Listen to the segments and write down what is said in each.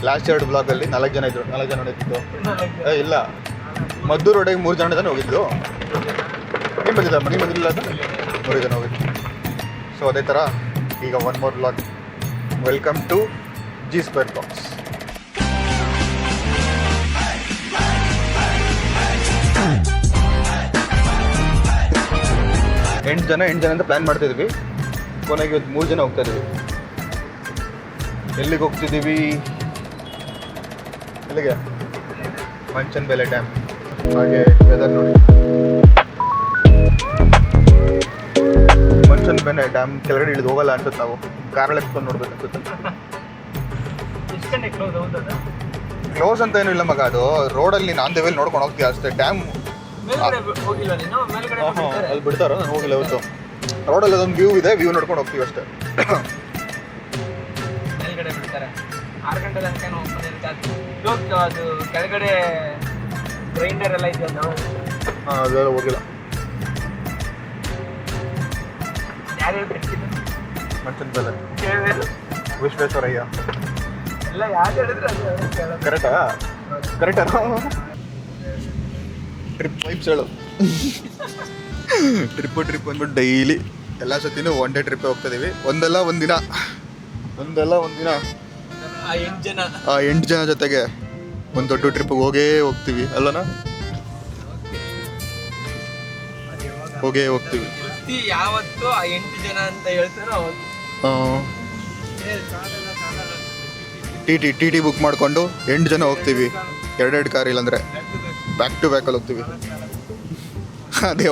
Last 2 ಬ್ಲಾಗಲ್ಲಿ 4 ಜನ ಇದ್ರು. 4 ಜನ ಹೊಡೆದಿತ್ತು. ಇಲ್ಲ, ಮದ್ದೂರು ರೋಡಿಗೆ 3 ಜನ ತಾನೇ ಹೋಗಿದ್ದು. ನೀವು ಬಂದಿಲ್ಲ ಅಂತ 3 ಜನ ಹೋಗಿದ್ದು. ಸೊ ಅದೇ ಥರ ಈಗ 1 more blog. Welcome to G Square Talks. ಎಂಟು ಜನ ಅಂತ ಪ್ಲ್ಯಾನ್ ಮಾಡ್ತಿದ್ವಿ. ಕೊನೆಗೆ ಇವತ್ತು 3 ಜನ ಹೋಗ್ತಾ ಇದ್ದೀವಿ. ಎಲ್ಲಿಗೆ ಹೋಗ್ತಿದ್ದೀವಿ? ಎಲ್ಲಿಗೆ? ಮಂಚನಬೆಲೆ ಡ್ಯಾಮ್. ಹಾಗೆ ವೆದರ್ ನೋಡಿ. ಮಂಚನಬೆಲೆ ಡ್ಯಾಮ್ ಕೆಳಗಡೆ ಇಳಿದು ಹೋಗಲ್ಲ ಅನ್ಸುತ್ತೆ. ನಾವು ಕಾರಲ್ಲಿ ಎತ್ಕೊಂಡು ನೋಡ್ಬೇಕು ಅನ್ಸುತ್ತೆ. ಕ್ಲೋಸ್ ಅಂತ ಏನೂ ಇಲ್ಲ ಮಗ, ಅದು ರೋಡಲ್ಲಿ ನಾನ್ ದೇವಲ್ಲಿ ನೋಡ್ಕೊಂಡು ಹೋಗ್ತೀವಿ ಅಷ್ಟೇ. ಡ್ಯಾಮ್ ಅಲ್ಲಿ ಬಿಡ್ತಾರೋ? ನಾನು ಹೋಗಿಲ್ಲ ಇವತ್ತು. ರೋಡಲ್ಲಿ ಅದೊಂದು ವ್ಯೂ ಇದೆ, ವ್ಯೂ ನೋಡ್ಕೊಂಡು ಹೋಗ್ತೀವಿ ಅಷ್ಟೇ. ಅದು ಕೆಳಗಡೆ ಗ್ರೈಂಡರ್ ಎಲ್ಲ ಇದೆಯಲ್ಲ, ಅದೆಲ್ಲ ಹೋಗಿಲ್ಲ. ಯಾರು ಮಂಚನಬೆಲೆ ವಿಶ್ವೇಶ್ವರಯ್ಯ ಎಲ್ಲ ಯಾರು ಹೇಳಿದ್ರೆ ಕರೆಕ್ಟಾ? ಟ್ರಿಪ್ ವೈಬ್ಸ್ ಹೇಳು. ಟ್ರಿಪ್ ಅಂದ್ಬಿಟ್ಟು ಡೈಲಿ ಎಲ್ಲ ಸತಿನೂ ಒನ್ ಡೇ ಟ್ರಿಪ್ಪೇ ಹೋಗ್ತಿದ್ದೀವಿ. ಒಂದಲ್ಲ ಒಂದಿನ ಆ 8 ಜನ ಜೊತೆಗೆ ಒಂದು ದೊಡ್ಡ ಟ್ರಿಪ್ಗೆ ಹೋಗ್ತೀವಿ ಅಲ್ಲನಾ? ಹೋಗ್ತೀವಿ. ಯಾವತ್ತು ಆ 8 ಜನ ಅಂತ ಹೇಳ್ತಾರೋ ಅವತ್ತು ಟಿ ಟಿ ಬುಕ್ ಮಾಡಿಕೊಂಡು 8 ಜನ ಹೋಗ್ತೀವಿ. 2 ಕಾರ್ ಇಲ್ಲಾಂದರೆ ಬ್ಯಾಕ್ ಟು ಬ್ಯಾಕಲ್ಲಿ ಹೋಗ್ತೀವಿ. ಅದೇ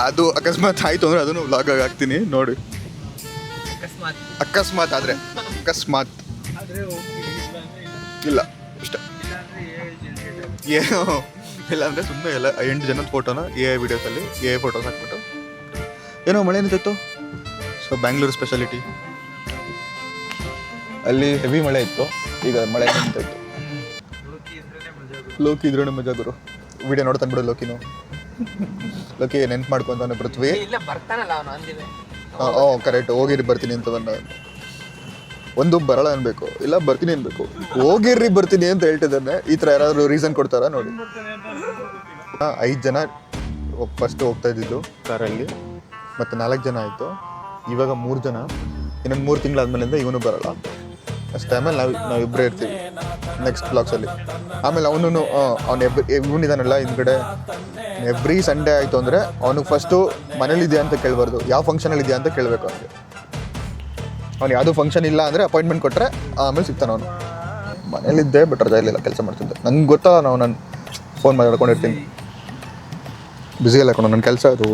ಅದು ಅಕಸ್ಮಾತ್ ಆಯಿತು ಅಂದರೆ ಅದನ್ನು ವ್ಲಾಗಾಗಿ ಹಾಕ್ತೀನಿ ನೋಡಿ. ಅಕಸ್ಮಾತ್ ಇಲ್ಲ ಇಷ್ಟ ಏನೋ ಇಲ್ಲ ಅಂದರೆ ಸುಮ್ಮನೆ ಎಲ್ಲ 8 ಜನದ ಫೋಟೋನ AI ವಿಡಿಯೋಸಲ್ಲಿ AI ಫೋಟೋಸ್ ಹಾಕ್ಬಿಟ್ಟು ಏನೋ ಮಳೆ ನಿಂತಿತ್ತು. ಸೊ ಬ್ಯಾಂಗ್ಳೂರು ಸ್ಪೆಷಾಲಿಟಿ, ಅಲ್ಲಿ ಹೆವಿ ಮಳೆ ಇತ್ತು, ಈಗ ಮಳೆ ನಿಂತಿತ್ತು. ಲೋಕಿ ಇದ್ರೂ ಮಜಾ ಗುರು. ವಿಡಿಯೋ ನೋಡ್ತಾನೆ ಬಿಡು ಲೋಕಿನು. ಲೋಕಿ ನೆನ್ಪು ಮಾಡ್ಕೊಂತಾನೆ ಪೃಥ್ವಿ. ಕರೆಕ್ಟ್, ಹೋಗಿರಿ ಬರ್ತೀನಿ ಅಂತ ಒಂದು ಬರಲ್ಲ ಅನ್ಬೇಕು, ಇಲ್ಲ ಬರ್ತೀನಿ ಅನ್ಬೇಕು. ಹೋಗಿರ್ರಿ ಬರ್ತೀನಿ ಅಂತ ಹೇಳ್ತಿದ್ದಾನೆ. ಈ ಥರ ಯಾರಾದರೂ ರೀಸನ್ ಕೊಡ್ತಾರಾ ನೋಡಿ. 5 ಜನ ಫಸ್ಟ್ ಹೋಗ್ತಾ ಇದ್ದಿದ್ದು ಕಾರಲ್ಲಿ, ಮತ್ತು 4 ಜನ ಆಯಿತು. ಇವಾಗ 3 ಜನ. ಇನ್ನೊಂದು 3 ತಿಂಗಳಾದ್ಮೇಲಿಂದ ಇವನು ಬರಲ್ಲ. ಅಷ್ಟು ಟೈಮಲ್ಲಿ ನಾವಿಬ್ಬರೇ ಇರ್ತೀವಿ ನೆಕ್ಸ್ಟ್ ಬ್ಲಾಗ್ಸಲ್ಲಿ. ಆಮೇಲೆ ಇವನಿದಾನಲ್ಲ ಹಿಂದ್ಗಡೆ, ಎವ್ರಿ ಸಂಡೇ ಆಯಿತು ಅಂದರೆ ಅವನಿಗೆ ಫಸ್ಟು ಮನೇಲಿದೆಯಾ ಅಂತ ಕೇಳಬಾರ್ದು, ಯಾವ ಫಂಕ್ಷನಲ್ಲಿ ಇದೆಯಾ ಅಂತ ಕೇಳಬೇಕು ಅವನಿಗೆ. ಅವ್ನು ಯಾವುದೂ ಫಂಕ್ಷನ್ ಇಲ್ಲ ಅಂದರೆ ಅಪಾಯಿಂಟ್ಮೆಂಟ್ ಕೊಟ್ಟರೆ ಆಮೇಲೆ ಸಿಗ್ತಾನೆ ಅವನು. ಮನೇಲಿದ್ದೆ ಬಟ್ ರಜಾ ಇರಲಿಲ್ಲ, ಕೆಲಸ ಮಾಡ್ತಿದ್ದೆ. ನಂಗೆ ಗೊತ್ತಾ, ನಾನು ಫೋನ್ ಮಾತಾಡ್ಕೊಂಡಿರ್ತೀನಿ. ಬ್ಯುಸಿ ಇಲ್ಲ ಕಣೋ ನನ್ನ ಕೆಲಸ. ಅದು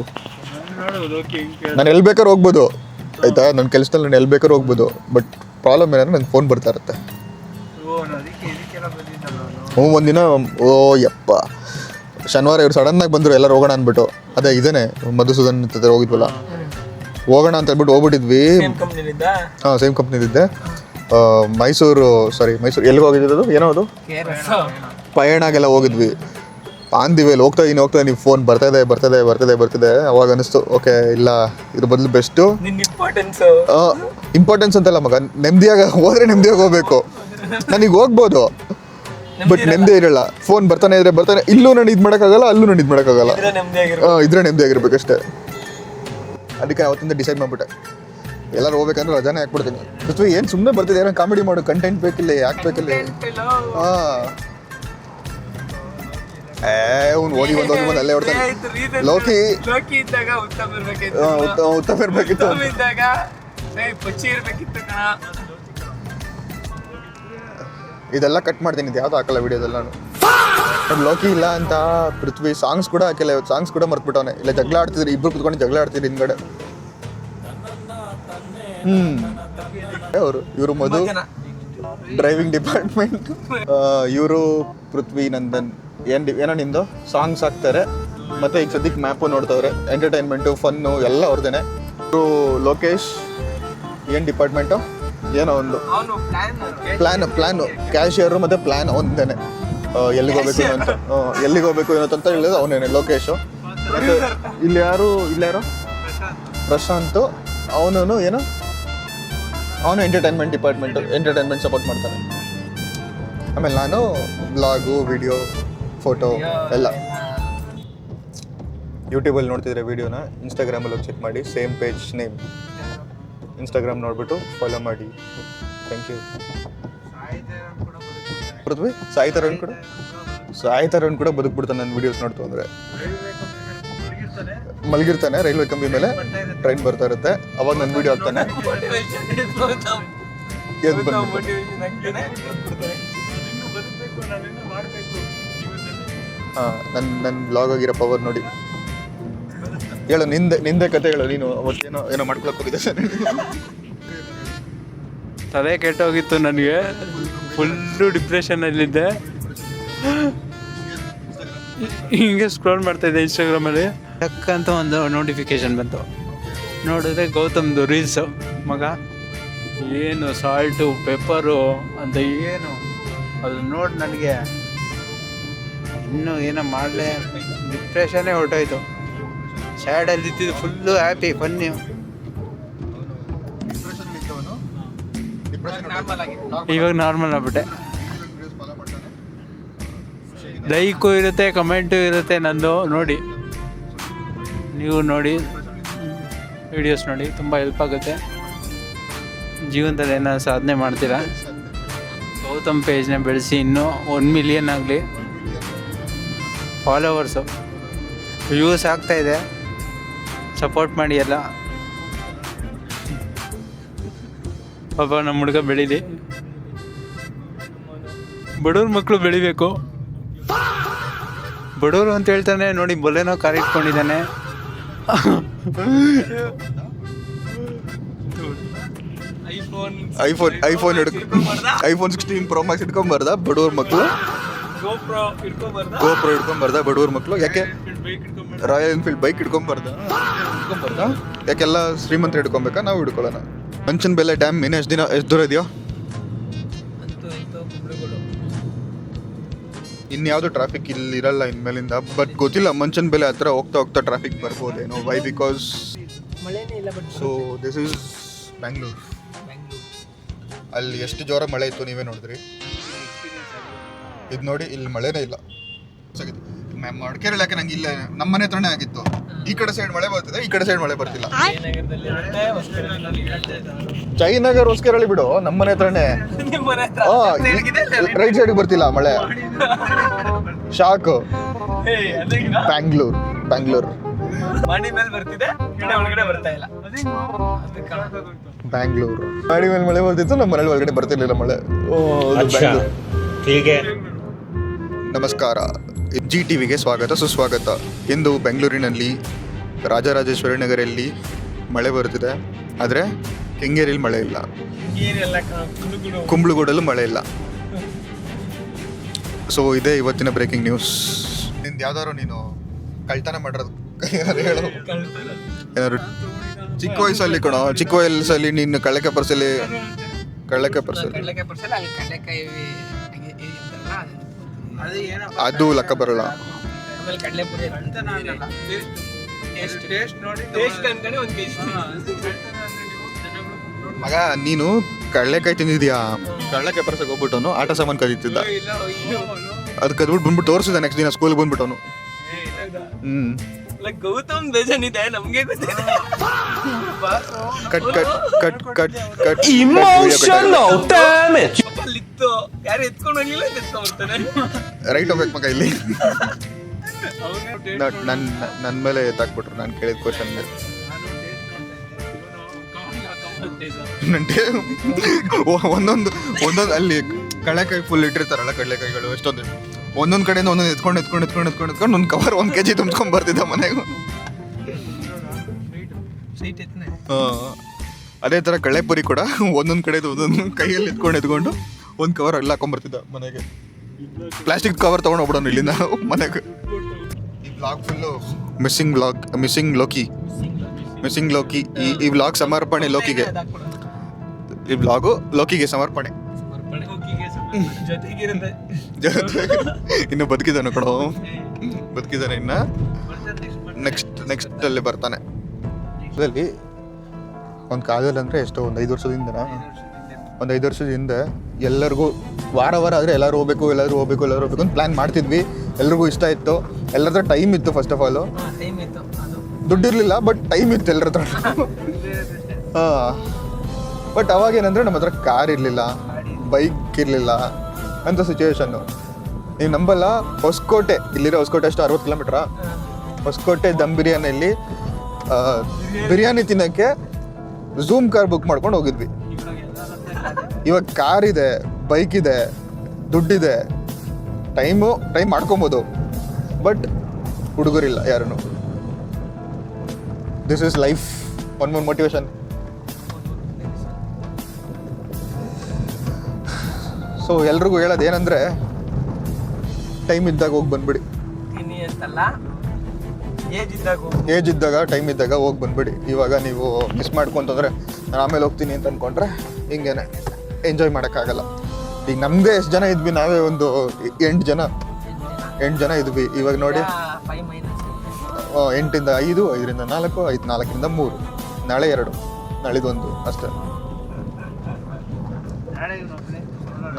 ನಾನು ಎಲ್ಲಿ ಬೇಕಾದ್ರೂ ಹೋಗ್ಬೋದು ಆಯಿತಾ. ನನ್ನ ಕೆಲಸದಲ್ಲಿ ನಾನು ಎಲ್ಲಿ ಬೇಕಾದ್ರೂ ಹೋಗ್ಬೋದು. ಬಟ್ ಪ್ರಾಬ್ಲಮ್ ಏನಂದರೆ ನಂಗೆ ಫೋನ್ ಬರ್ತಾ ಇರುತ್ತೆ. ಒಂದಿನ ಯಪ್ಪ ಶನಿವಾರ ಇವ್ರು ಸಡನ್ನಾಗಿ ಬಂದರು, ಎಲ್ಲರೂ ಹೋಗೋಣ ಅಂದ್ಬಿಟ್ಟು. ಅದೇ ಇದೇನೆ ಮಧುಸೂದನ್ ಹೋಗಿದ್ವಲ್ಲ, ಹೋಗೋಣ ಅಂತ ಹೇಳ್ಬಿಟ್ಟು ಹೋಗ್ಬಿಟ್ಟಿದ್ವಿ. ಸೇಮ್ ಕಂಪ್ನಿದಿದ್ದೆ. ಮೈಸೂರು ಎಲ್ಲಿಗೆ ಹೋಗಿದ್ದು? ಏನೋ ಅದು ಪಯಣಗೆಲ್ಲ ಹೋಗಿದ್ವಿ. ಆನ್ ದಿ ವೇಲ್ ಹೋಗ್ತಾ ಇದೀನಿ, ಫೋನ್ ಬರ್ತಿದೆ. ಅವಾಗ ಅನಿಸ್ತು, ಓಕೆ ಇಲ್ಲ ಇದ್ರ ಬದಲು ಬೆಸ್ಟು. ಇಂಪಾರ್ಟೆನ್ಸ್ ಅಂತಲ್ಲ ಮಗ, ನೆಮ್ಮದಿಯಾಗಿ ಹೋಗಬೇಕು. ನನಗೆ ಹೋಗ್ಬೋದು ಬಟ್ ನೆಮ್ಮದಿ ಇರಲ್ಲ. ಫೋನ್ ಬರ್ತಾನೆ ಇಲ್ಲೂ ನಾನು ಇದು ಮಾಡೋಕ್ಕಾಗಲ್ಲ, ಅಲ್ಲೂ ನಾನು ಇದು ಮಾಡೋಕ್ಕಾಗಲ್ಲ. ಇದ್ರೆ ನೆಮ್ಮದಿಯಾಗಿರ್ಬೇಕಷ್ಟೇ. ಅದಕ್ಕೆ ಅವತ್ತಿಂದ ಡಿಸೈಡ್ ಮಾಡಿಬಿಟ್ಟೆ, ಎಲ್ಲರೂ ಹೋಗ್ಬೇಕಂದ್ರೆ ರಜಾನೇ ಹಾಕ್ಬಿಡ್ತೀನಿ. ಪೃಥ್ವಿ ಏನು ಸುಮ್ಮನೆ ಬರ್ತಿದೆ, ಏನೋ ಕಾಮಿಡಿ ಮಾಡು, ಕಂಟೆಂಟ್ ಬೇಕಿಲ್ಲ, ಯಾಕೆ ಬೇಕಿಲ್ಲ. ಅವ್ನು ಓದಿ ಬಂದು ಅಲ್ಲೇ ಹೊಡ್ತಾನೆ. ಲೋಕಿ ಉತ್ತಮ ಇರ್ಬೇಕಿತ್ತು. ಇದೆಲ್ಲ ಕಟ್ ಮಾಡ್ತೀನಿ, ಇದು ಯಾವ್ದು ಹಾಕಲ್ಲ ವಿಡಿಯೋದೆಲ್ಲ. ನಾನು ಲೋಕಿ ಇಲ್ಲ ಅಂತ ಪೃಥ್ವಿ ಸಾಂಗ್ಸ್ ಕೂಡ ಹಾಕಿಲ್ಲ. ಇವತ್ತು ಸಾಂಗ್ಸ್ ಕೂಡ ಮರ್ತ್ಬಿಟ್ಟವನೆ. ಇಲ್ಲ ಜಗಳ ಆಡ್ತಿದ್ರಿ, ಇಬ್ರು ಕುತ್ಕೊಂಡು ಜಗಳ ಆಡ್ತಿದ್ರಿ ಹಿಂದ್ಗಡೆ. ಇವರು ಮಧು ಡ್ರೈವಿಂಗ್ ಡಿಪಾರ್ಟ್ಮೆಂಟ್, ಇವರು ಪೃಥ್ವಿ ನಂದನ್ ಏನೋ ನಿಂದು ಸಾಂಗ್ಸ್ ಹಾಕ್ತಾರೆ. ಮತ್ತು ಈಗ ಸದ್ಯಕ್ಕೆ ಮ್ಯಾಪು ನೋಡ್ತವ್ರೆ. ಎಂಟರ್ಟೈನ್ಮೆಂಟು ಫನ್ನು ಎಲ್ಲ ಅವ್ರದ್ದೇನೆ. ಇವರು ಲೋಕೇಶ್ ಏನು ಡಿಪಾರ್ಟ್ಮೆಂಟು? ಏನೋ ಒಂದು ಪ್ಲ್ಯಾನು ಕ್ಯಾಶಿಯರು ಮತ್ತು ಪ್ಲ್ಯಾನ್ ಒಂದೇನೆ. ಎಲ್ಲಿಗೆ ಹೋಗ್ಬೇಕು ಏನೋ ಅಂತ ಹೇಳಿದ್ರು ಅವನೇನೆ ಲೋಕೇಶು. ಮತ್ತು ಇಲ್ಲಾರೋ ಪ್ರಶಾಂತು, ಅವನು ಎಂಟರ್ಟೈನ್ಮೆಂಟ್ ಡಿಪಾರ್ಟ್ಮೆಂಟು, ಎಂಟರ್ಟೈನ್ಮೆಂಟ್ ಸಪೋರ್ಟ್ ಮಾಡ್ತಾನೆ. ಆಮೇಲೆ ನಾನು ಬ್ಲಾಗು ವಿಡಿಯೋ ಫೋಟೋ ಎಲ್ಲ ಯೂಟ್ಯೂಬಲ್ಲಿ ನೋಡ್ತಿದ್ರೆ ವೀಡಿಯೋನ ಇನ್ಸ್ಟಾಗ್ರಾಮಲ್ಲಿ ಹೋಗಿ ಚೆಕ್ ಮಾಡಿ, ಸೇಮ್ ಪೇಜ್ ನೇಮ್. ಇನ್ಸ್ಟಾಗ್ರಾಮ್ ನೋಡಿಬಿಟ್ಟು ಫಾಲೋ ಮಾಡಿ. Thank you. ಪೃಥ್ವಿ ಸಾಯ್ತಾರನ್ ಕೂಡ ಬದುಕ್ಬಿಡ್ತಾನೆ ನನ್ನ ವೀಡಿಯೋಸ್ ನೋಡ್ತು ಅಂದರೆ. ಮಲಗಿರ್ತಾನೆ ರೈಲ್ವೆ ಕಂಬಿ ಮೇಲೆ, ಟ್ರೈನ್ ಬರ್ತಾ ಇರುತ್ತೆ, ಅವಾಗ ನನ್ನ ವೀಡಿಯೋ ಹಾಕ್ತಾನೆ. ಎದ್ದು ಬಂದ್ಬಿಟ್ಟು ಹಾಂ, ನನ್ನ ಬ್ಲಾಗ್ ಆಗಿರೋ ಪವರ್ ನೋಡಿ. ಹೇಳು, ನಿಂದೆ ಕತೆ ಹೇಳು. ನೀನು ಅವತ್ತೇನೋ ಏನೋ ಮಾಡ್ಕೊಳಕ್ ಹೋಗಿದ್ದೆ ಸರ್. ತಲೆ ಕೆಟ್ಟೋಗಿತ್ತು ನನಗೆ, ಫುಲ್ಲು ಡಿಪ್ರೆಷನ್ನಲ್ಲಿದ್ದೆ. ಹಿಂಗೆ ಸ್ಕ್ರೋಲ್ ಮಾಡ್ತಾಯಿದ್ದೆ ಇನ್ಸ್ಟಾಗ್ರಾಮಲ್ಲಿ, ಟಕ್ಕಂತ ಒಂದು ನೋಟಿಫಿಕೇಶನ್ ಬಂತು. ನೋಡಿದ್ರೆ ಗೌತಮ್ದು ರೀಲ್ಸು. ಮಗ ಏನು ಸಾಲ್ಟು ಪೆಪ್ಪರು ಅಂತ ಏನು ಅದು ನೋಡಿ ನನಗೆ ಇನ್ನೂ ಏನೋ ಮಾಡಲೇ ಡಿಪ್ರೆಷನ್ನೇ ಹೊರಟೋಯ್ತು. ಸ್ಯಾಡಲ್ಲಿ ಇದ್ದಿದ್ದು ಫುಲ್ಲು ಹ್ಯಾಪಿ ಫನ್ನಿ. ಇವಾಗ ನಾರ್ಮಲ್ ಆಗ್ಬಿಟ್ಟೆ. ಲೈಕು ಇರುತ್ತೆ, ಕಮೆಂಟು ಇರುತ್ತೆ ನಂದು. ನೋಡಿ, ನೀವು ನೋಡಿ, ವಿಡಿಯೋಸ್ ನೋಡಿ, ತುಂಬ ಹೆಲ್ಪ್ ಆಗುತ್ತೆ. ಜೀವನದಲ್ಲಿ ಏನಾದ್ರು ಸಾಧನೆ ಮಾಡ್ತೀರಾ, ಗೌತಮ್ ಪೇಜ್ನ ಬೆಳೆಸಿ ಇನ್ನೂ 1 ಮಿಲಿಯನ್ ಆಗಲಿ ಫಾಲೋವರ್ಸು. ವ್ಯೂಸ್ ಆಗ್ತಾಯಿದೆ, ಸಪೋರ್ಟ್ ಮಾಡಿ ಎಲ್ಲ. ಪಾಪ ನಮ್ಮ ಹುಡುಗ ಬೆಳೀಲಿ, ಬಡವ್ರ ಮಕ್ಕಳು ಬೆಳಿಬೇಕು. ಬಡವರು ಅಂತ ಹೇಳ್ತಾನೆ ನೋಡಿ, ಬೊಲೆನೋ ಕಾರ್ ಇಟ್ಕೊಂಡಿದ್ದಾನೆ. ಐಫೋನ್ 16 Pro Max ಇಟ್ಕೊಂಬಾರ್ದ ಬಡವ್ರ ಮಕ್ಕಳು? ಗೋಪ್ರೋ ಇಟ್ಕೊಂಬಾರ್ದ ಬಡವ್ರ ಮಕ್ಕಳು? ಯಾಕೆ ರಾಯಲ್ ಎನ್ಫೀಲ್ಡ್ ಬೈಕ್ ಇಟ್ಕೊಂಬಾರ್ದ? ಯಾಕೆಲ್ಲ ಶ್ರೀಮಂತರು ಇಟ್ಕೊಬೇಕಾ? ನಾವು ಹಿಡ್ಕೊಳ್ಳೋಣ. ಮಂಚನ್ ಬೆಲೆ ಡ್ಯಾಮ್ ಇನ್ನು ಎಷ್ಟು ದೂರ ಇದೆಯೋ? ಇನ್ಯಾವುದು ಟ್ರಾಫಿಕ್ ಇಲ್ಲಿ ಇರಲ್ಲ ಇನ್ಮೇಲಿಂದ. ಬಟ್ ಗೊತ್ತಿಲ್ಲ, ಮಂಚನ್ ಬೆಲೆ ಹತ್ರ ಹೋಗ್ತಾ ಹೋಗ್ತಾ ಟ್ರಾಫಿಕ್ ಬರ್ಬೋದೇನೋ. Why? Because so this is Bangalore. ಅಲ್ಲಿ ಎಷ್ಟು ಜೋರ ಮಳೆ ಇತ್ತು ನೀವೇ ನೋಡಿದ್ರಿ. ಇದು ನೋಡಿ, ಇಲ್ಲಿ ಮಳೆನೇ ಇಲ್ಲ. ಮಡಿಕೇರಿ ಯಾಕೆ ನಂಗೆ ಇಲ್ಲ, ನಮ್ಮನೆ ಹತ್ರನೇ ಆಗಿತ್ತು. ಈ ಕಡೆ ಸೈಡ್ ಮಳೆ ಬರ್ತಿದೆ, ಈ ಕಡೆ ಸೈಡ್ ಮಳೆ ಬರ್ತಿಲ್ಲ. ಜಯನಗರ್ ಹೊಸಕೆರಳಿ ಬಿಡು, ನಮ್ಮನೆ ಹತ್ರನೇ. ರೈಟ್ ಸೈಡ್ ಬರ್ತಿಲ್ಲ ಮಳೆ. ಶಾಕ್. ಬ್ಯಾಂಗ್ಳೂರ್ ಬ್ಯಾಂಗ್ಳೂರ್ ಗಾಡಿ ಮೇಲೆ ಮಳೆ ಬರ್ತಿತ್ತು, ನಮ್ಮ ಮನೇಲಿ ಒಳಗಡೆ ಬರ್ತಿರ್ಲಿಲ್ಲ ಮಳೆ. ನಮಸ್ಕಾರ, ಜಿ ಟಿವಿಗೆ ಸ್ವಾಗತ ಸುಸ್ವಾಗತ. ಇಂದು ಬೆಂಗಳೂರಿನಲ್ಲಿ ರಾಜರಾಜೇಶ್ವರಿ ನಗರಲ್ಲಿ ಮಳೆ ಬರುತ್ತಿದೆ, ಆದರೆ ಕೆಂಗೇರಿಯಲ್ಲಿ ಮಳೆ ಇಲ್ಲ, ಕುಂಬ್ಳಗೂಡಲ್ಲೂ ಮಳೆ ಇಲ್ಲ. ಸೊ ಇದೇ ಇವತ್ತಿನ ಬ್ರೇಕಿಂಗ್ ನ್ಯೂಸ್. ನಿಂದು ಯಾವ್ದಾದ್ರು ನೀನು ಕಳ್ತನ ಮಾಡಿರೋದು ಹೇಳು. ಏನಾದ್ರು ಚಿಕ್ಕ ವಯಸ್ಸಲ್ಲಿ ನೀನು ಕಳ್ಳಕ್ಕೆ ಪರ್ಸಲ್ಲಿ ಅದು ಲೆಕ್ಕ ಬರಲ್ಲ. ಮಗ ನೀನು ಕಳ್ಳೆಕಾಯಿ ತಿಂದಿದ್ಯಾ? ಕಳ್ಳಕ್ಕೆ ಪರ್ಸಕ್ಕೆ ಹೋಗ್ಬಿಟ್ಟವನು ಆಟ ಸಾಮಾನು ಕದೀತಿದ್ದ. ಅದು ಕದ್ಬಿಟ್ಟು ಬಂದ್ಬಿಟ್ಟು ತೋರಿಸಿದ ನೆಕ್ಸ್ಟ್ ದಿನ ಸ್ಕೂಲ್ಗೆ ಬಂದ್ಬಿಟ್ಟವನು. ಗೌತಮ್ ಬೇಜಾನಿದೆ, ನಮ್ಗೆ ಗೊತ್ತಿದೆ. Cut Emotional damage. ಅಲ್ಲಿತ್ತು, ಯಾರು ಎತ್ಕೊಂಡು ಹೋಗ್ಲಿಲ್ಲ, ಎತ್ಕೊಂಡ್ಬರ್ತಾನೆ. ರೈಟ್ ಹೋಗ್ಬೇಕು ಮಗ ಇಲ್ಲಿ. ನನ್ನ ಮೇಲೆ ಎತ್ತಾಕ್ಬಿಟ್ರು ನಾನು ಕೇಳಿದ ಕ್ವಶನ್. ಒಂದೊಂದು ಅಲ್ಲಿ ಕಡಲೆಕಾಯಿ ಫುಲ್ ಇಟ್ಟಿರ್ತಾರಲ್ಲ, ಕಡಲೆಕಾಯಿಗಳು ಎಷ್ಟೊಂದು, ಒಂದೊಂದು ಕಡೆಯಿಂದ ಒಂದೊಂದು ಎತ್ಕೊಂಡು ಒಂದು ಕವರ್ 1 kg ತುಂಬ್ಕೊಂಡ್ ಬರ್ತಿದ್ದ ಮನೆಗೂ. ಅದೇ ಥರ ಕಳ್ಳೆಪುರಿ ಕೂಡ ಒಂದೊಂದು ಕಡೆದು ಒಂದೊಂದು ಕೈಯಲ್ಲಿ ಎತ್ಕೊಂಡು ಒಂದು ಕವರ್ ಎಲ್ಲ ಹಾಕೊಂಡ್ಬರ್ತಿದ್ದ ಮನೆಗೆ. ಪ್ಲಾಸ್ಟಿಕ್ ಕವರ್ ತೊಗೊಂಡು ಹೋಗ್ಬಿಡೋನು ಇಲ್ಲಿಂದ ಮನೆಗೆ. ಈ ಬ್ಲಾಗ್ ಫುಲ್ಲು ಮಿಸ್ಸಿಂಗ್ ಲೋಕಿ. ಈ ಬ್ಲಾಗ್ ಸಮರ್ಪಣೆ ಲೋಕಿಗೆ. ಈ ಬ್ಲಾಗು ಲೋಕಿಗೆ ಸಮರ್ಪಣೆ. ಇನ್ನು ಬದುಕಿದ್ದಾನೆ ಕಣೋ, ಬದುಕಿದ್ದಾನೆ. ಇನ್ನು ನೆಕ್ಸ್ಟ್ ಅಲ್ಲಿ ಬರ್ತಾನೆ. ಅದರಲ್ಲಿ ಒಂದು ಕಾಲದಲ್ಲಿ ಅಂದರೆ ಎಷ್ಟೋ ಒಂದು 5 ವರ್ಷದ ಹಿಂದೆ ಎಲ್ಲರಿಗೂ ವಾರ ಆದರೆ ಎಲ್ಲರೂ ಹೋಗ್ಬೇಕು ಅಂತ ಪ್ಲ್ಯಾನ್ ಮಾಡ್ತಿದ್ವಿ. ಎಲ್ರಿಗೂ ಇಷ್ಟ ಇತ್ತು, ಎಲ್ಲರ ಹತ್ರ ಟೈಮ್ ಇತ್ತು. ಫಸ್ಟ್ ಆಫ್ ಆಲು ಟೈಮ್ ಇತ್ತು, ಅದು ದುಡ್ಡಿರಲಿಲ್ಲ, ಬಟ್ ಟೈಮ್ ಇತ್ತು ಎಲ್ಲರ ಹತ್ರ. ಹಾಂ, ಬಟ್ ಅವಾಗೇನಂದರೆ ನಮ್ಮ ಹತ್ರ ಕಾರ್ ಇರಲಿಲ್ಲ, ಬೈಕ್ ಇರಲಿಲ್ಲ ಅಂತ ಸಿಚುವೇಶನ್ನು. ನೀವು ನಂಬಲ್ಲ, ಹೊಸಕೋಟೆ, ಇಲ್ಲಿರೋ ಹೊಸಕೋಟೆ ಅಷ್ಟು 60 ಕಿಲೋಮೀಟ್ರಾ. ಹೊಸಕೋಟೆ ದಮ್ ಬಿರಿಯಾನಿಯಲ್ಲಿ ಬಿರಿಯಾನಿ ತಿನ್ನೋಕ್ಕೆ ಝೂಮ್ ಕಾರ್ ಬುಕ್ ಮಾಡ್ಕೊಂಡು ಹೋಗಿದ್ವಿ. ಇವಾಗ ಕಾರ್ ಇದೆ, ಬೈಕ್ ಇದೆ, ದುಡ್ಡಿದೆ, ಟೈಮ್ ಮಾಡ್ಕೊಬೋದು, ಬಟ್ ಹುಡುಗರಿಲ್ಲ ಯಾರೂ. This is life. One more motivation. So ಎಲ್ರಿಗೂ ಹೇಳೋದು ಏನಂದರೆ, ಟೈಮ್ ಇದ್ದಾಗ ಹೋಗಿ ಬಂದ್ಬಿಡಿ. ತಿನ್ನಿ ಅಂತಲ್ಲ, ಏಜ್ ಇದ್ದಾಗ ಟೈಮ್ ಇದ್ದಾಗ ಹೋಗಿ ಬಂದ್ಬಿಡಿ. ಇವಾಗ ನೀವು ಮಿಸ್ ಮಾಡ್ಕೊಂತಂದ್ರೆ ನಾನು ಆಮೇಲೆ ಹೋಗ್ತೀನಿ ಅಂತ ಅಂದ್ಕೊಂಡ್ರೆ ಹಿಂಗೇನೆ ಎಂಜಾಯ್ ಮಾಡೋಕ್ಕಾಗಲ್ಲ. ಈಗ ನಮ್ಮದೇ ಎಷ್ಟು ಜನ ಇದ್ವಿ, ನಾವೇ ಒಂದು 8 ಜನ ಇದ್ವಿ. ಇವಾಗ ನೋಡಿ, 8ಇಂದ 5, 5ರಿಂದ 4, 4ರಿಂದ 3, ನಾಳೆ 2, ನಾಳಿದೊಂದು ಅಷ್ಟೇ.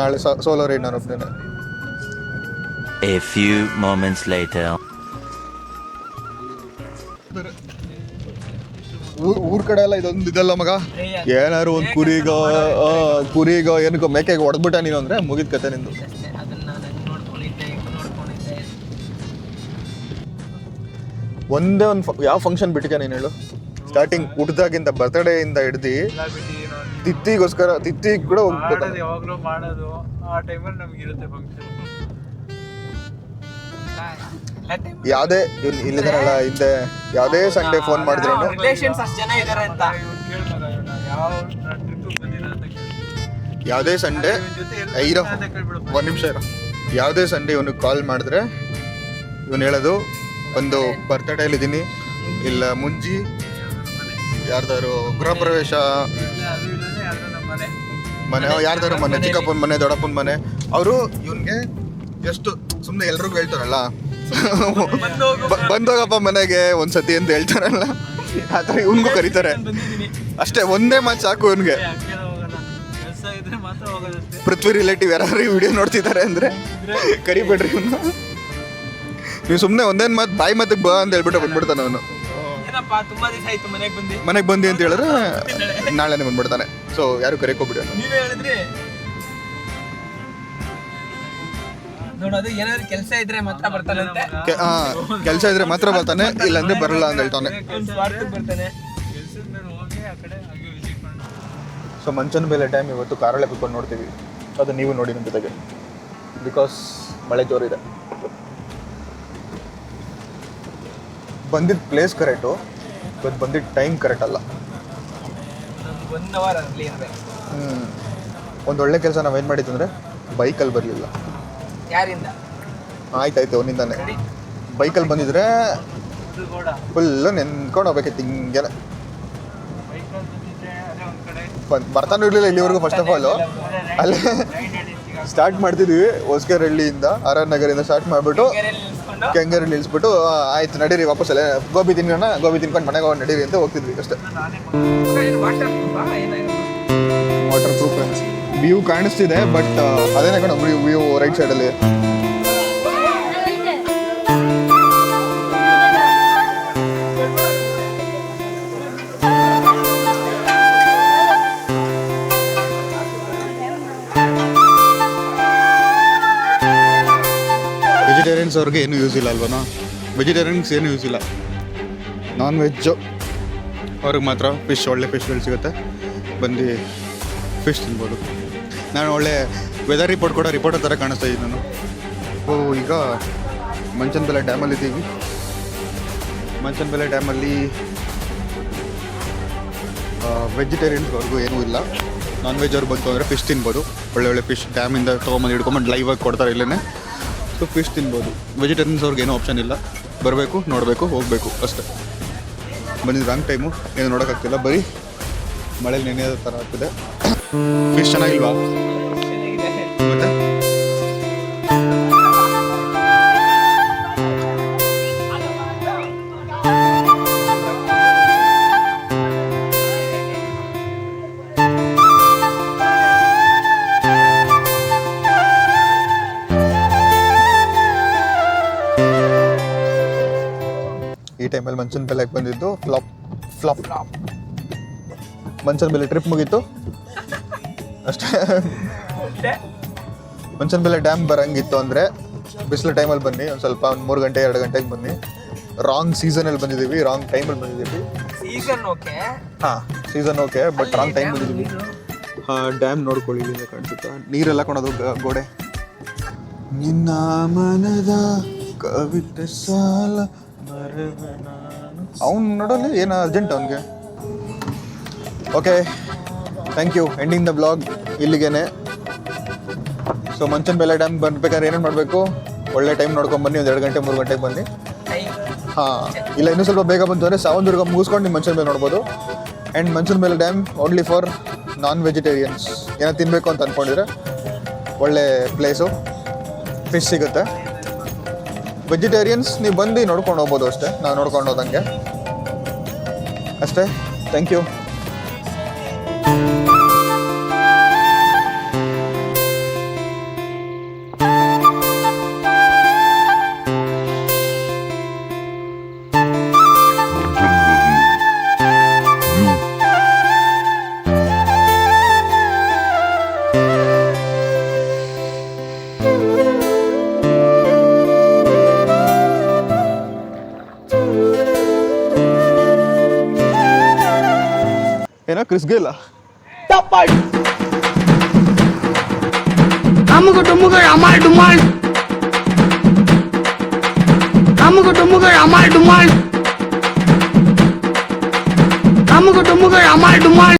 ನಾಳೆ ಸೋಲೋ ರೈಡ್ ನಾನು ಒಬ್ಬನೇ. A few moments later. ಊರ್ ಕಡೆ ಎಲ್ಲ ಇದೊಂದು ಇದಲ್ಲ ಮಗ, ಏನಾರು ಒಂದು ಕುರಿಗೋ ಏನಕ್ಕೋ ಮೇಕೆಗೆ ಹೊಡೆದ್ಬಿಟ್ಟ ನೀನು ಅಂದ್ರೆ ಮುಗಿದ ಕತೆ ನಿಂದು. ಒಂದೇ ಒಂದು ಯಾವ ಫಂಕ್ಷನ್ ಬಿಟ್ಟಿದ್ಯಾ ನೀನು ಹೇಳು? ಸ್ಟಾರ್ಟಿಂಗ್ ಊಟದಾಗಿಂದ ಬರ್ತ್ಡೇಯಿಂದ ಹಿಡ್ದು ತಿತ್ತಿ ಕೂಡ ಹೋಗ್ಬೇಕು. ಯಾವಾಗಲೂ ಮಾಡೋದು ಆ ಟೈಮಲ್ಲಿ ನಮಗಿರುತ್ತೆ ಫಂಕ್ಷನ್. ಯಾವುದೇ ಇಲ್ಲಿದಾರಲ್ಲ ಹಿಂದೆ ಯಾವುದೇ ಸಂಡೇ ಫೋನ್ ಮಾಡಿದ್ರು ರಿಲೇಷನ್ಸ್ ಅಷ್ಟು ಜನ ಇದ್ದಾರೆ ಅಂತ ಯಾವುದೇ ಸಂಡೇ ಇರೋ ಒಂದು ನಿಮಿಷ ಇರೋ, ಯಾವುದೇ ಸಂಡೇ ಇವನಿಗೆ ಕಾಲ್ ಮಾಡಿದ್ರೆ ಇವನು ಹೇಳೋದು ಒಂದು ಬರ್ತ್ಡೇಲಿದ್ದೀನಿ, ಇಲ್ಲ ಮುಂಜಿ ಯಾರ್ದಾರು ಗೃಹ ಪ್ರವೇಶ ಮನೆ, ಯಾರ್ದಾರು ಮನೆ, ಚಿಕ್ಕಪ್ಪನ ಮನೆ, ದೊಡ್ಡಪ್ಪನ ಮನೆ. ಅವರು ಇವನ್ಗೆ ಎಷ್ಟು ಸುಮ್ಮನೆ ಎಲ್ರಿಗೂ ಹೇಳ್ತಾರಲ್ಲ, ಬಂದೋಗಪ್ಪ ಮನೆಗೆ ಒಂದ್ಸತಿ ಅಂತ ಹೇಳ್ತಾರಲ್ಲ, ಆ ಥರ ಇವನ್ಗೂ ಕರೀತಾರೆ ಅಷ್ಟೇ. ಒಂದೇ ಮಾತು ಸಾಕು ಇವನ್ಗೆ. ಪೃಥ್ವಿ ರಿಲೇಟಿವ್ ಯಾರು ವಿಡಿಯೋ ನೋಡ್ತಿದ್ದಾರೆ ಅಂದರೆ ಕರಿಬೇಡ್ರಿ ಇವನು. ನೀವು ಸುಮ್ಮನೆ ಒಂದೇನು ಮಾತು ಬಾಯಿ ಮಾತಿಗೆ ಬಾ ಅಂತ ಹೇಳ್ಬಿಟ್ಟು ಬಂದ್ಬಿಡ್ತಾನೆ ಅವನು. ಮನೆಗೆ ಬಂದಿ ಅಂತ ಹೇಳಿದ್ರೆ ನಾಳೆನೇ ಬಂದ್ಬಿಡ್ತಾನೆ. ಸೊ ಯಾರು ಕರೆಯೋಗ್ಬಿಡಿ. ನೋಡೋದು ಏನಾದ್ರು ಕೆಲಸ ಇದ್ರೆ ಮಾತ್ರ ಬರ್ತಾನಂತೆ. ಕೆಲಸ ಇದ್ರೆ ಮಾತ್ರ ಬರ್ತಾನೆ, ಇಲ್ಲಾಂದ್ರೆ ಬರಲ್ಲ ಅಂತ ಹೇಳ್ತಾನೆ. ಸೊ ಮಂಚನ ಮೇಲೆ ಟೈಮ್ ಇವತ್ತು ಕಾರಲ್ಲೇ ಕುತ್ಕೊಂಡು ನೋಡ್ತೀವಿ. ಅದು ನೀವು ನೋಡಿ ನಮ್ಮ ಜೊತೆಗೆ, ಬಿಕಾಸ್ ಮಳೆ ಜೋರಿದೆ. ಬಂದಿದ್ದ ಪ್ಲೇಸ್ ಕರೆಕ್ಟು, ಇವತ್ತು ಬಂದಿದ್ದ ಟೈಮ್ ಕರೆಕ್ಟ್ ಅಲ್ಲ. ಒಂದು ಒಳ್ಳೆ ಕೆಲಸ ನಾವೇನು ಮಾಡಿದ್ದಂದರೆ ಬೈಕಲ್ಲಿ ಬರಲಿಲ್ಲ. ಯಾರಿಂದ? ಆಯ್ತಾಯ್ತು, ಅವನಿಂದಾನೆ. ಬೈಕಲ್ಲಿ ಬಂದಿದ್ರೆ ಫುಲ್ಲು ನೆನ್ಕೊಂಡು ಹೋಗ್ಬೇಕಿತ್ತು ಹಿಂಗೆ. ಬರ್ತಾನೂ ಇರಲಿಲ್ಲ ಇಲ್ಲಿವರೆಗೂ. ಫಸ್ಟ್ ಆಫ್ ಆಲು ಅಲ್ಲೇ ಸ್ಟಾರ್ಟ್ ಮಾಡ್ತಿದ್ವಿ, ಹೊಸಕೆರಹಳ್ಳಿಯಿಂದ RR ನಗರಿಂದ ಸ್ಟಾರ್ಟ್ ಮಾಡಿಬಿಟ್ಟು ಕೆಂಗೇರಲ್ಲಿ ನಿಲ್ಲಿಸ್ಬಿಟ್ಟು ಆಯ್ತು ನಡೀರಿ ವಾಪಸ್ ಅಲ್ಲೇ ಗೋಬಿ ತಿನ್ಕೊಂಡು ಮನೆಗೆ ಹೋಗಿ ನಡೀರಿ ಅಂತ ಹೋಗ್ತಿದ್ವಿ ಅಷ್ಟೇ. ವಾಟರ್ ಪ್ರೂಫ್ ವ್ಯೂ ಕಾಣಿಸ್ತಿದೆ, ಬಟ್ ಅದೇನೇ ಕಣ ವ್ಯೂ ರೈಟ್ ಸೈಡಲ್ಲಿ. ವೆಜಿಟೇರಿಯನ್ಸ್ ಅವ್ರಿಗೆ ಏನೂ ಯೂಸ್ ಇಲ್ಲ ಅಲ್ವನಾ? ವೆಜಿಟೇರಿಯನ್ಸ್ ಏನೂ ಯೂಸ್ ಇಲ್ಲ. ನಾನ್ ವೆಜ್ಜು ಅವ್ರಿಗೆ ಮಾತ್ರ ಫಿಶ್, ಒಳ್ಳೆ ಫಿಶ್ಗಳು ಸಿಗುತ್ತೆ, ಬಂದು ಫಿಶ್ ತಿನ್ಬೋದು. ನಾನು ಒಳ್ಳೆ ವೆದರ್ ರಿಪೋರ್ಟ್ ಕೂಡ ರಿಪೋರ್ಟರ್ ಥರ ಕಾಣಿಸ್ತಾ ಇದ್ದೀನಿ ನಾನು. ಈಗ ಮಂಚನಬೆಲೆ ಡ್ಯಾಮಲ್ಲಿ ಇದ್ದೀವಿ. ಮಂಚನಬೆಲೆ ಡ್ಯಾಮಲ್ಲಿ ವೆಜಿಟೇರಿಯನ್ಸ್ವರೆಗೂ ಏನೂ ಇಲ್ಲ. ನಾನ್ ವೆಜ್ ಅವ್ರು ಬಂತು ಅಂದರೆ ಫಿಶ್ ತಿನ್ಬೋದು. ಒಳ್ಳೆ ಫಿಶ್ ಡ್ಯಾಮಿಂದ ತೊಗೊಂಬಂದು ಹಿಡ್ಕೊಂಬಂದು ಲೈವಾಗಿ ಕೊಡ್ತಾರೆ ಇಲ್ಲೇ. ಸೊ ಫಿಶ್ ತಿನ್ಬೋದು. ವೆಜಿಟೇರಿಯನ್ಸ್ ಅವ್ರಿಗೆ ಏನೂ ಆಪ್ಷನ್ ಇಲ್ಲ. ಬರಬೇಕು, ನೋಡಬೇಕು, ಹೋಗಬೇಕು ಅಷ್ಟೇ. ಬಂದಿದ್ದು ರಾಂಗ್ ಟೈಮು, ಏನು ನೋಡೋಕ್ಕಾಗ್ತಿಲ್ಲ, ಬರೀ ಮಳೇಲಿ ನೆನೆಯೋದು ಥರ ಆಗ್ತಿದೆ. ಫಿಶ್ ಚೆನ್ನಾಗಿಲ್ವಾ? ಮತ್ತೆ ಟೈಮಲ್ಲಿ ಮಂಚನ ಬೆಲೆಗೆ ಬಂದಿದ್ದು ಫ್ಲಾಪ್ ಫ್ಲಾಪ್ ಮಂಚನ ಬೆಲೆ ಟ್ರಿಪ್ ಮುಗೀತು ಅಷ್ಟೇ. ಮಂಚನ ಬೆಲೆ ಡ್ಯಾಮ್ ಬರಂಗಿತ್ತು ಅಂದರೆ ಬಿಸಿಲು ಟೈಮಲ್ಲಿ ಬನ್ನಿ, ಒಂದು ಸ್ವಲ್ಪ 3 ಗಂಟೆ 2 ಗಂಟೆಗೆ ಬನ್ನಿ. ರಾಂಗ್ ಸೀಸನಲ್ಲಿ ಬಂದಿದ್ದೀವಿ, ರಾಂಗ್ ಟೈಮಲ್ಲಿ ಬಂದಿದ್ದೀವಿ. ಸೀಸನ್ ಓಕೆ, ಹಾಂ season okay, but wrong time ಬಂದಿದ್ದೀವಿ. ಹಾಂ ಡ್ಯಾಮ್ ನೋಡ್ಕೊಳ್ಳಿ, ಇಲ್ಲಿಂದ ಕಾಣಿಸುತ್ತಾ ನೀರೆಲ್ಲ ಕೊಡೋದು ಗೋಡೆ. ನಿನ್ನ ಮನದ ಕವಿತೆ ಸಾಲ ಅವ್ನು ನೋಡೋಲ್ಲ, ಏನು ಅರ್ಜೆಂಟ್ ಅವನಿಗೆ. Okay thank you. Ending the blog ಇಲ್ಲಿಗೇನೆ. ಸೊ ಮಂಚನ ಬೆಲೆ ಡ್ಯಾಮ್ ಬರ್ಬೇಕಾದ್ರೆ ಏನೇನು ಮಾಡಬೇಕು, ಒಳ್ಳೆ ಟೈಮ್ ನೋಡ್ಕೊಂಡು ಬನ್ನಿ, ಒಂದು 2 ಗಂಟೆ 3 ಗಂಟೆಗೆ ಬನ್ನಿ. ಹಾಂ ಇಲ್ಲ ಇನ್ನೂ ಸ್ವಲ್ಪ ಬೇಗ ಬಂತು ಅಂದರೆ ಸಾವಂದುರ್ಗ ಮುಗಿಸ್ಕೊಂಡು ನೀವು ಮಂಚನ ಮೇಲೆ ನೋಡ್ಬೋದು. ಆ್ಯಂಡ್ ಮಂಚನ ಬೆಲೆ ಡ್ಯಾಮ್ ಓನ್ಲಿ ಫಾರ್ ನಾನ್-ವೆಜಿಟೇರಿಯನ್ಸ್. ಏನೋ ತಿನ್ನಬೇಕು ಅಂತ ಅಂದ್ಕೊಂಡಿದ್ರೆ ಒಳ್ಳೆ ಪ್ಲೇಸು, ಫಿಶ್ ಸಿಗುತ್ತೆ. ವೆಜಿಟೇರಿಯನ್ಸ್ ನೀವು ಬಂದು ನೋಡ್ಕೊಂಡು ಹೋಗ್ಬೋದು ಅಷ್ಟೇ, ನಾವು ನೋಡ್ಕೊಂಡು ಹೋದಂಗೆ ಅಷ್ಟೇ. Thank you. ಏನೋ ಕ್ರಿಸ್ಗೆ ಇಲ್ಲ. ಅಮ್ಮಗ ಡುಮ್ಮಗ ಅಮಾಲ್ ಡುಮಾಲ್, ಅಮ್ಮಗ ಡುಮ್ಮಗ ಅಮಾಲ್ ಡುಮಾಲ್, ಅಮ್ಮಗ ಡುಮ್ಮಗ ಅಮಾಲ್ ಡುಮಾಲ್.